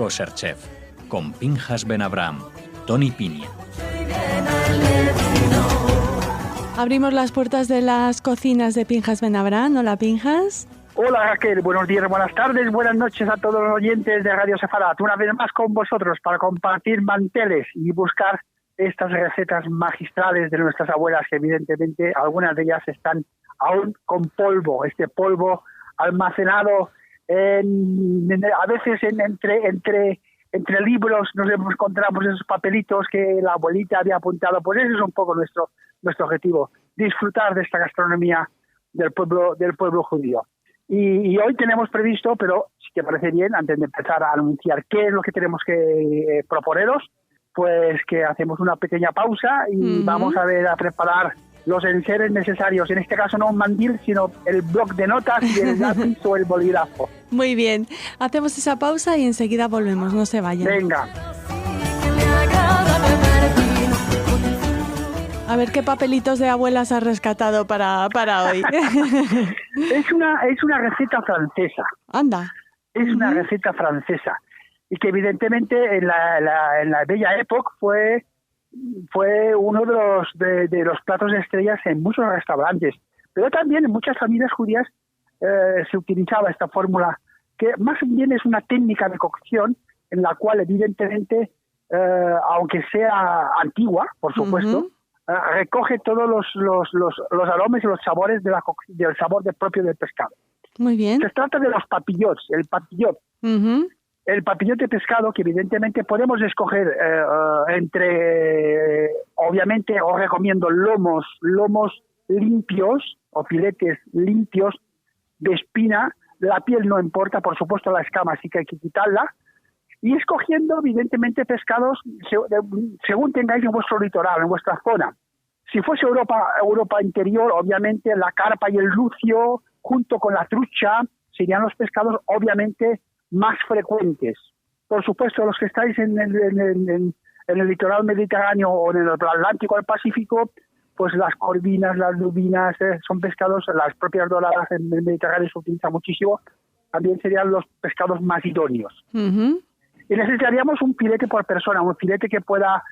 Kosher Chef, con Pinchas Ben Abraham, Tony Piña. Abrimos las puertas de las cocinas de Pinchas Ben Abraham. Hola, Pinchas. Hola, Raquel. Buenos días, buenas tardes, buenas noches a todos los oyentes de Radio Sefarat. Una vez más con vosotros para compartir manteles y buscar estas recetas magistrales de nuestras abuelas, que evidentemente algunas de ellas están aún con polvo, este polvo almacenado a veces entre libros. Nos encontramos esos papelitos que la abuelita había apuntado. Pues ese es un poco nuestro objetivo, disfrutar de esta gastronomía del pueblo judío. Y hoy tenemos previsto, pero si te parece bien, antes de empezar a anunciar qué es lo que tenemos que proponeros, pues que hacemos una pequeña pausa y vamos a preparar los enseres necesarios. En este caso no un mandil, sino el bloc de notas y el lápiz o el bolígrafo. Muy bien, hacemos esa pausa y enseguida volvemos, no se vayan. Venga. A ver qué papelitos de abuelas has rescatado para hoy. Es una receta francesa. Anda. Es una receta francesa. Y que evidentemente en la Bella Époque fue uno de los platos de estrellas en muchos restaurantes. Pero también en muchas familias judías se utilizaba esta fórmula, que más bien es una técnica de cocción en la cual evidentemente, aunque sea antigua, por supuesto, recoge todos los aromas y los sabores del sabor propio del pescado. Muy bien. Se trata de los papillots, el papillot. El papillot de pescado, que evidentemente podemos escoger entre, obviamente os recomiendo lomos limpios o filetes limpios de espina. La piel no importa, por supuesto la escama sí que hay que quitarla. Y escogiendo evidentemente pescados según tengáis en vuestro litoral, en vuestra zona. Si fuese Europa interior, obviamente la carpa y el lucio, junto con la trucha, serían los pescados obviamente más frecuentes. Por supuesto, los que estáis en el litoral mediterráneo o en el Atlántico o el Pacífico, pues las corvinas, las lubinas, son pescados, las propias doradas en el Mediterráneo se utilizan muchísimo, también serían los pescados más idóneos. Y necesitaríamos un filete por persona, un filete que pueda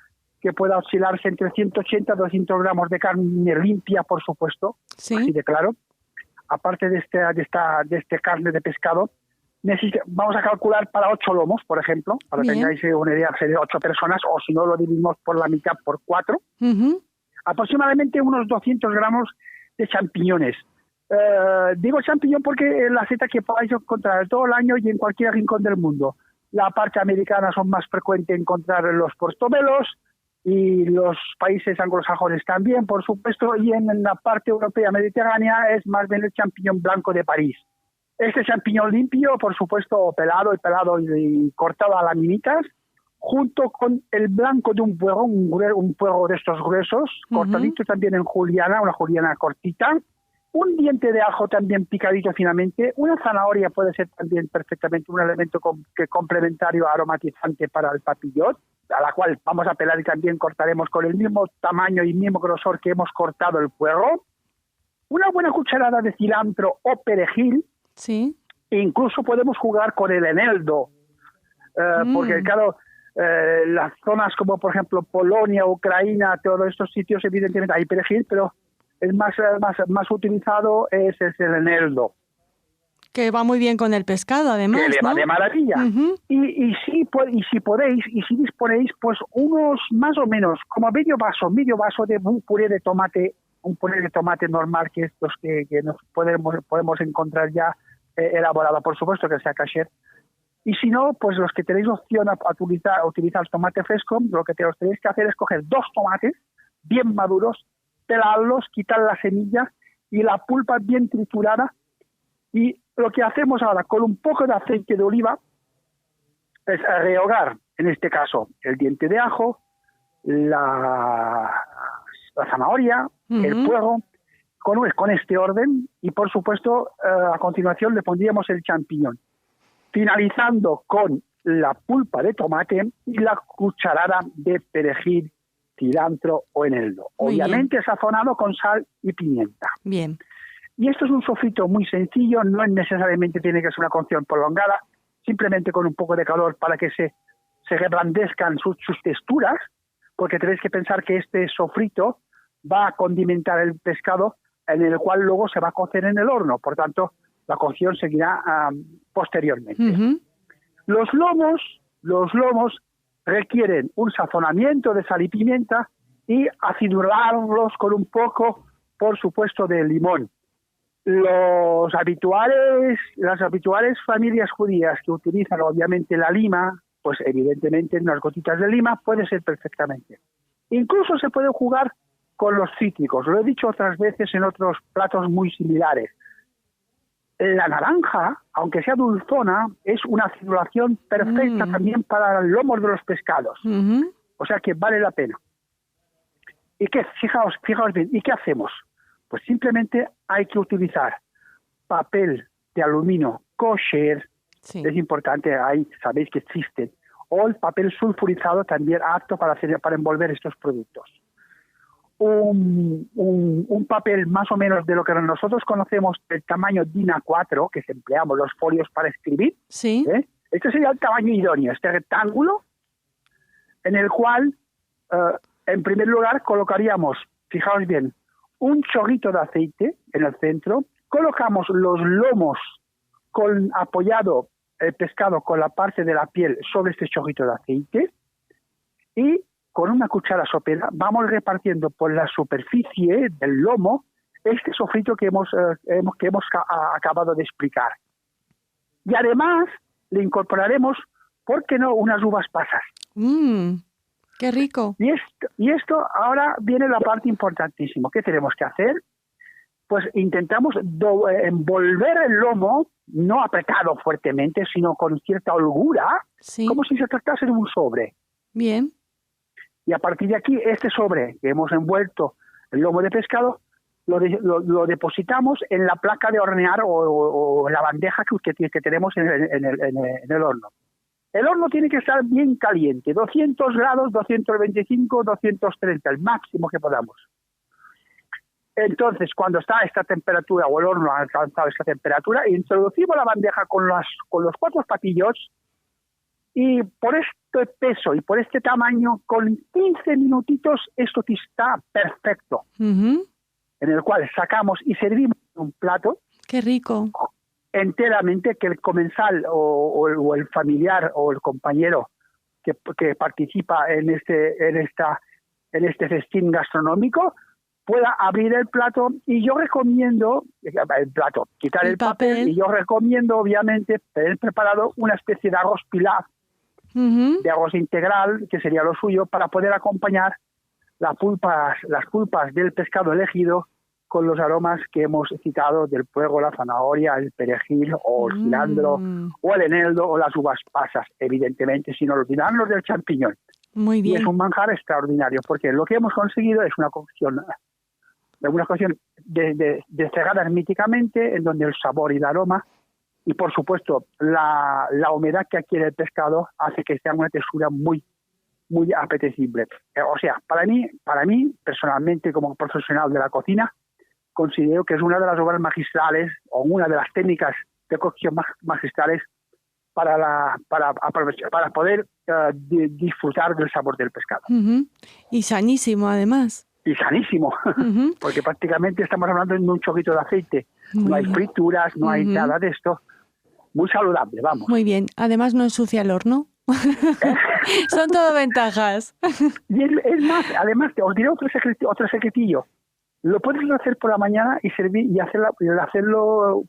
oscilarse entre 180 y 200 gramos de carne limpia, por supuesto, así de claro. Aparte de este carne de pescado, vamos a calcular para 8 lomos, por ejemplo, para que tengáis una idea, sería 8 personas, o si no lo dividimos por la mitad, por 4. Aproximadamente unos 200 gramos de champiñones. Digo champiñón porque es la seta que podáis encontrar todo el año y en cualquier rincón del mundo. La parte americana son más frecuentes encontrar los portobelos y los países anglosajones también, por supuesto, y en la parte europea mediterránea es más bien el champiñón blanco de París. Este champiñón limpio, por supuesto, pelado y cortado a laminitas, junto con el blanco de un puero de estos gruesos, cortadito también en juliana, una juliana cortita, un diente de ajo también picadito finamente, una zanahoria puede ser también perfectamente un elemento complementario aromatizante para el papillot, a la cual vamos a pelar y también cortaremos con el mismo tamaño y mismo grosor que hemos cortado el puerro, una buena cucharada de cilantro o perejil. Sí. E incluso podemos jugar con el eneldo, porque claro, las zonas como por ejemplo Polonia, Ucrania, todos estos sitios evidentemente hay perejil, pero el más utilizado es el eneldo. Que va muy bien con el pescado, además, que le va de maravilla. Y si podéis, y si disponéis, pues unos más o menos, como medio vaso de un puré de tomate normal, que es los que nos podemos encontrar ya elaborado, por supuesto que sea kasher. Y si no, pues los que tenéis opción a utilizar tomate fresco, lo que tenéis que hacer es coger 2 tomates bien maduros, pelarlos, quitar la semilla y la pulpa bien triturada. Y lo que hacemos ahora con un poco de aceite de oliva es rehogar, en este caso, el diente de ajo, la zanahoria, el puerro, con este orden, y por supuesto a continuación le pondríamos el champiñón, finalizando con la pulpa de tomate y la cucharada de perejil, cilantro o eneldo. Obviamente sazonado con sal y pimienta. Bien. Y esto es un sofrito muy sencillo, no necesariamente tiene que ser una cocción prolongada. simplemente con un poco de calor para que se reblandezcan sus texturas, porque tenéis que pensar que este sofrito va a condimentar el pescado, en el cual luego se va a cocer en el horno. Por tanto, la cocción seguirá posteriormente. Ujú. Los lomos requieren un sazonamiento de sal y pimienta y acidularlos con un poco, por supuesto, de limón. Las habituales familias judías que utilizan obviamente la lima, pues evidentemente unas gotitas de lima puede ser perfectamente. Incluso se puede jugar con los cítricos, lo he dicho otras veces en otros platos muy similares. La naranja, aunque sea dulzona, es una acidulación perfecta también para los lomos de los pescados. Ujú. O sea que vale la pena. ¿Y qué? Fijaos bien, ¿y qué hacemos? Pues simplemente hay que utilizar papel de aluminio kosher, Sí. es importante, ahí sabéis que existen, o el papel sulfurizado también apto para envolver estos productos. Un papel más o menos de lo que nosotros conocemos del tamaño DIN A4, que empleamos los folios para escribir. Sí. Este sería el tamaño idóneo, este rectángulo, en el cual, en primer lugar, colocaríamos, fijaos bien, un chorrito de aceite en el centro, colocamos los lomos apoyado el pescado con la parte de la piel sobre este chorrito de aceite y con una cuchara sopera vamos repartiendo por la superficie del lomo este sofrito que hemos acabado de explicar. Y además le incorporaremos, ¿por qué no?, unas uvas pasas. ¡Qué rico! Y esto ahora viene la parte importantísima. ¿Qué tenemos que hacer? Pues intentamos envolver el lomo, no apretado fuertemente, sino con cierta holgura, Sí. como si se tratase de un sobre. Bien. Y a partir de aquí, este sobre que hemos envuelto el lomo de pescado, lo depositamos en la placa de hornear o en la bandeja que tenemos en el horno. El horno tiene que estar bien caliente, 200 grados, 225, 230, el máximo que podamos. Entonces, cuando está esta temperatura o el horno ha alcanzado esta temperatura, introducimos la bandeja con los 4 patillos y por este peso y por este tamaño, con 15 minutitos, esto está perfecto. Ujú. En el cual sacamos y servimos un plato ¡Qué rico! enteramente que el comensal o el familiar o el compañero que participa en este festín gastronómico pueda abrir el plato. Y yo recomiendo quitar el papel, y yo recomiendo obviamente tener preparado una especie de arroz pilaf, Ujú. de arroz integral, que sería lo suyo, para poder acompañar las pulpas del pescado elegido con los aromas que hemos citado del puerro, la zanahoria, el perejil o el cilantro o el eneldo o las uvas pasas, evidentemente, sin olvidarnos del champiñón. Muy Y bien. es un manjar extraordinario, porque lo que hemos conseguido es una cocción cerrada herméticamente, en donde el sabor y el aroma y, por supuesto, la humedad que adquiere el pescado hace que sea una textura muy muy apetecible. O sea, para mí, personalmente, como profesional de la cocina, considero que es una de las obras magistrales o una de las técnicas de cocción magistrales para poder disfrutar del sabor del pescado. Ujú. Y sanísimo, además. Y sanísimo, Ujú. porque prácticamente estamos hablando de un chorrito de aceite. Muy No hay bien. frituras, no hay nada de esto. Muy saludable, vamos. Muy bien. Además, no ensucia el horno. Son todo ventajas. Y es más, además, os diré otro secretillo. Lo puedes hacer por la mañana y servir y hacerlo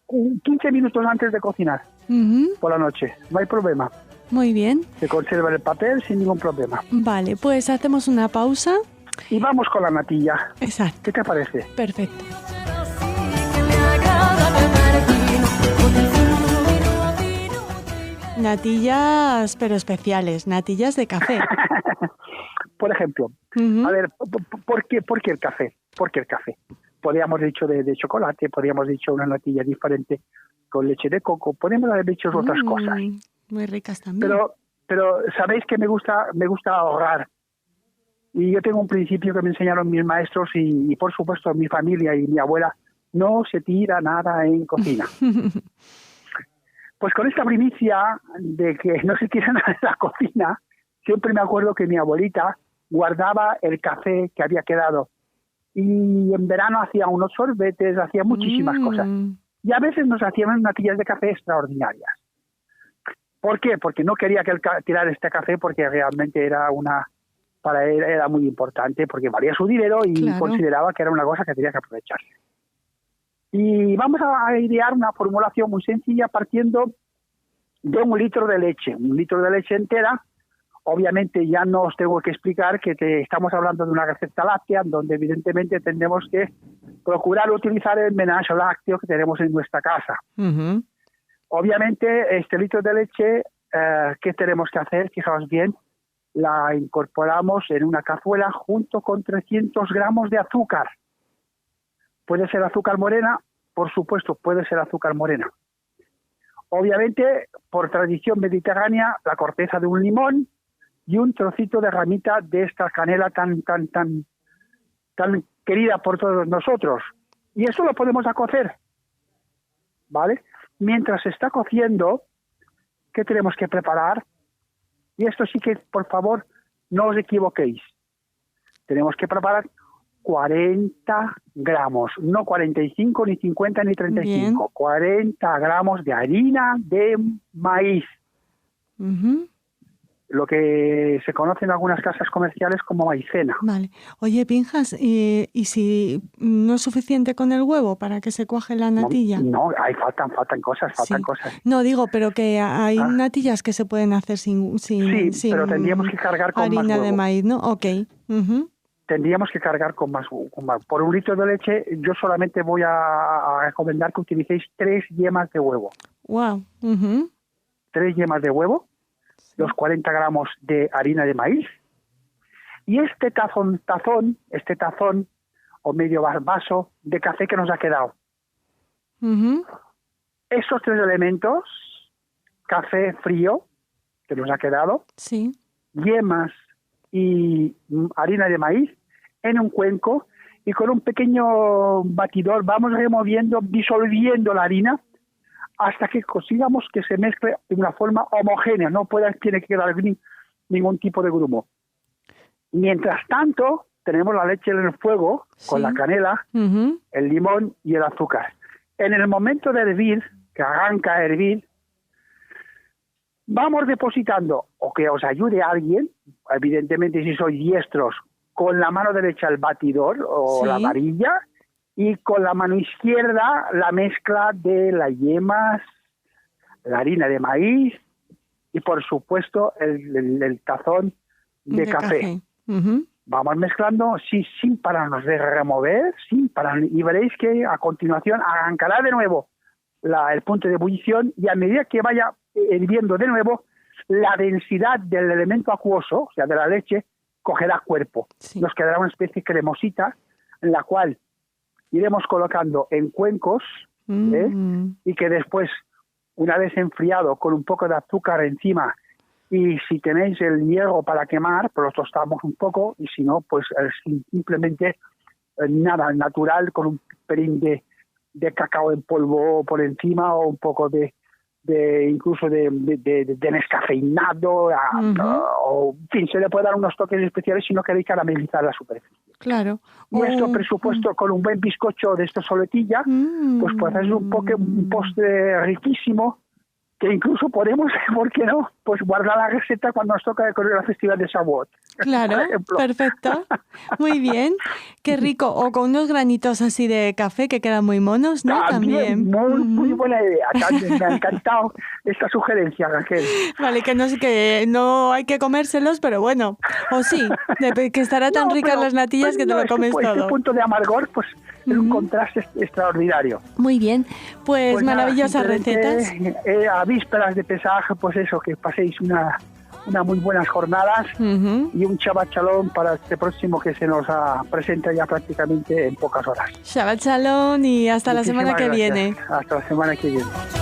15 minutos antes de cocinar Ujú. por la noche. No hay problema. Muy bien. Se conserva el papel sin ningún problema. Vale, pues hacemos una pausa. Y vamos con la natilla. Exacto. ¿Qué te parece? Perfecto. Natillas, pero especiales. Natillas de café. Por ejemplo, Ujú. a ver, ¿por qué el café? ¿Por qué el café? Podríamos haber dicho de chocolate, podríamos haber dicho una natilla diferente con leche de coco, podemos haber dicho otras cosas. Muy ricas también. Pero sabéis que me gusta ahorrar. Y yo tengo un principio que me enseñaron mis maestros y por supuesto mi familia y mi abuela: no se tira nada en cocina. Pues con esta primicia de que no se tira nada en la cocina, siempre me acuerdo que mi abuelita guardaba el café que había quedado. Y en verano hacía unos sorbetes, hacía muchísimas cosas. Y a veces nos hacían natillas de café extraordinarias. ¿Por qué? Porque no quería que él tirara este café, porque realmente para él era muy importante, porque valía su dinero y consideraba que era una cosa que tenía que aprovecharse. Y vamos a idear una formulación muy sencilla partiendo de 1 litro de leche. 1 litro de leche entera. Obviamente ya no os tengo que explicar que estamos hablando de una receta láctea, donde evidentemente tendremos que procurar utilizar el menaje lácteo que tenemos en nuestra casa. Uh-huh. Obviamente este litro de leche, ¿qué tenemos que hacer? Fijaos bien, la incorporamos en una cazuela junto con 300 gramos de azúcar. ¿Puede ser azúcar morena? Por supuesto, puede ser azúcar morena. Obviamente, por tradición mediterránea, la corteza de un limón y un trocito de ramita de esta canela tan querida por todos nosotros. Y eso lo podemos a cocer, ¿vale? Mientras se está cociendo, ¿qué tenemos que preparar? Y esto sí que, por favor, no os equivoquéis. Tenemos que preparar 40 gramos, no 45, ni 50, ni 35. Bien. 40 gramos de harina de maíz. Uh-huh. Lo que se conoce en algunas casas comerciales como maicena. Vale. Oye, Pinjas, ¿y si no es suficiente con el huevo para que se cuaje la natilla? No, faltan cosas, cosas. No, digo, pero que hay natillas que se pueden hacer sin pero tendríamos que cargar con harina más huevo. De maíz, ¿no? Ok. Uh-huh. Tendríamos que cargar con más. Por 1 litro de leche, yo solamente voy a recomendar que utilicéis 3 yemas de huevo. Wow. Uh-huh. 3 yemas de huevo, los 40 gramos de harina de maíz, y este tazón o medio vaso de café que nos ha quedado. Uh-huh. Esos 3 elementos, café frío que nos ha quedado, sí, yemas y harina de maíz, en un cuenco, y con un pequeño batidor vamos disolviendo la harina hasta que consigamos que se mezcle de una forma homogénea, tiene que quedar ningún tipo de grumo. Mientras tanto, tenemos la leche en el fuego, con la canela, uh-huh, el limón y el azúcar. En el momento de hervir, que arranca a hervir, vamos depositando, o que os ayude alguien, evidentemente si sois diestros, con la mano derecha el batidor o la varilla, y con la mano izquierda la mezcla de las yemas, la harina de maíz y por supuesto el tazón de café. Uh-huh. Vamos mezclando sin pararnos de remover, y veréis que a continuación arrancará de nuevo el punto de ebullición, y a medida que vaya hirviendo de nuevo, la densidad del elemento acuoso, o sea de la leche, cogerá cuerpo. Sí. Nos quedará una especie cremosita en la cual iremos colocando en cuencos, y que después, una vez enfriado, con un poco de azúcar encima, y si tenéis el hierro para quemar, pues lo tostamos un poco, y si no, pues simplemente nada, natural, con un pelín de cacao en polvo por encima, o un poco incluso de descafeinado, uh-huh, o en fin, se le puede dar unos toques especiales si no queréis caramelizar la superficie. Claro. Y esto, por supuesto, con un buen bizcocho de esta soletilla, pues hacer un postre riquísimo, que incluso podemos, ¿por qué no?, pues guardar la receta cuando nos toca correr la festividad de Shavuot. Claro, perfecto. Muy bien. Qué rico. O con unos granitos así de café que quedan muy monos, ¿no? También. Muy buena idea. Me ha encantado esta sugerencia, Raquel. Vale, que no hay que comérselos, pero bueno. O sí, que estará tan ricas las natillas que te lo comes todo. Este punto de amargor, pues es un contraste extraordinario. Muy bien. Pues maravillosas recetas. A vísperas de Pesaj, pues eso, que paséis una muy buenas jornadas, uh-huh, y un Shabbat Shalom para este próximo que se nos presenta ya prácticamente en pocas horas. Shabbat Shalom y hasta la semana que viene. Hasta la semana que viene.